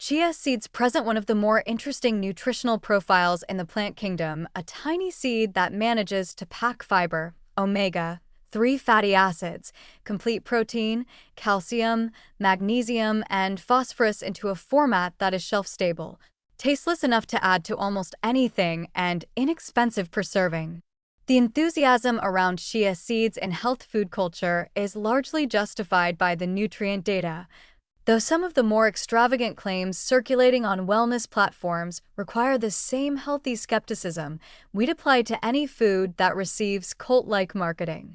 Chia seeds present one of the more interesting nutritional profiles in the plant kingdom, a tiny seed that manages to pack fiber, omega-3 fatty acids, complete protein, calcium, magnesium, and phosphorus into a format that is shelf-stable, tasteless enough to add to almost anything, and inexpensive per serving. The enthusiasm around chia seeds in health food culture is largely justified by the nutrient data, though some of the more extravagant claims circulating on wellness platforms require the same healthy skepticism we'd apply to any food that receives cult-like marketing.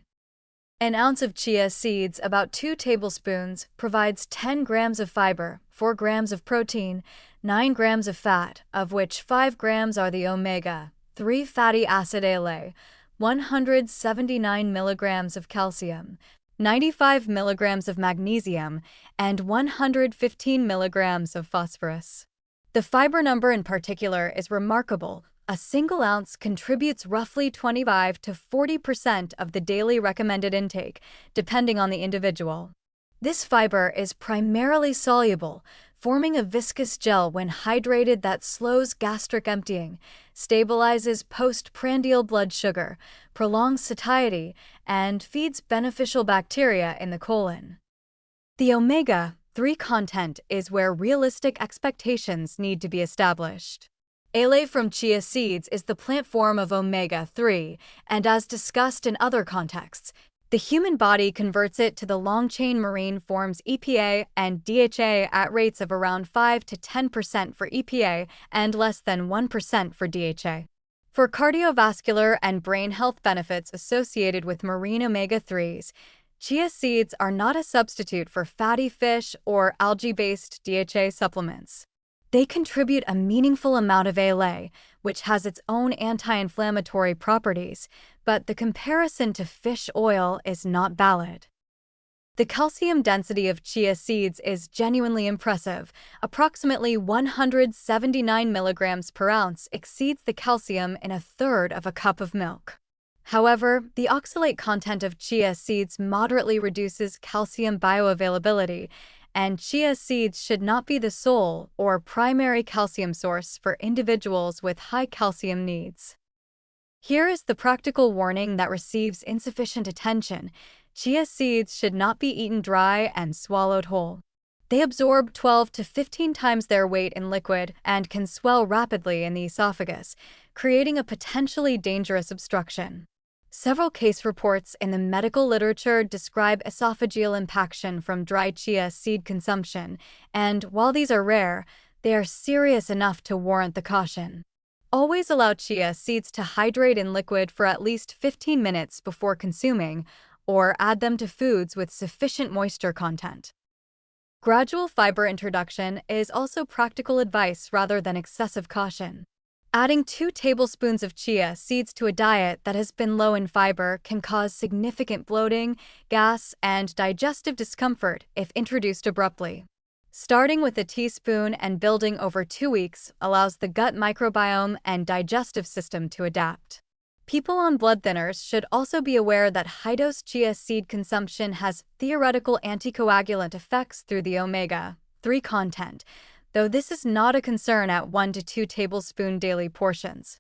An ounce of chia seeds, about 2 tablespoons, provides 10 grams of fiber, 4 grams of protein, 9 grams of fat, of which 5 grams are the omega-3 fatty acid ALA, 179 milligrams of calcium, 95 milligrams of magnesium, and 115 milligrams of phosphorus. The fiber number in particular is remarkable. A single ounce contributes roughly 25 to 40% of the daily recommended intake, depending on the individual. This fiber is primarily soluble, forming a viscous gel when hydrated that slows gastric emptying, stabilizes postprandial blood sugar, prolongs satiety, and feeds beneficial bacteria in the colon. The omega-3 content is where realistic expectations need to be established. ALA from chia seeds is the plant form of omega-3, and as discussed in other contexts, the human body converts it to the long-chain marine forms EPA and DHA at rates of around 5 to 10% for EPA and less than 1% for DHA. For cardiovascular and brain health benefits associated with marine omega-3s, chia seeds are not a substitute for fatty fish or algae-based DHA supplements. They contribute a meaningful amount of ALA, which has its own anti-inflammatory properties, but the comparison to fish oil is not valid. The calcium density of chia seeds is genuinely impressive. Approximately 179 milligrams per ounce exceeds the calcium in a third of a cup of milk. However, the oxalate content of chia seeds moderately reduces calcium bioavailability, and chia seeds should not be the sole or primary calcium source for individuals with high calcium needs. Here is the practical warning that receives insufficient attention. Chia seeds should not be eaten dry and swallowed whole. They absorb 12 to 15 times their weight in liquid and can swell rapidly in the esophagus, creating a potentially dangerous obstruction. Several case reports in the medical literature describe esophageal impaction from dry chia seed consumption, and while these are rare, they are serious enough to warrant the caution. Always allow chia seeds to hydrate in liquid for at least 15 minutes before consuming, or add them to foods with sufficient moisture content. Gradual fiber introduction is also practical advice rather than excessive caution. Adding 2 tablespoons of chia seeds to a diet that has been low in fiber can cause significant bloating, gas, and digestive discomfort if introduced abruptly. Starting with a teaspoon and building over 2 weeks allows the gut microbiome and digestive system to adapt. People on blood thinners should also be aware that high-dose chia seed consumption has theoretical anticoagulant effects through the omega-3 content, though this is not a concern at 1 to 2 tablespoon daily portions.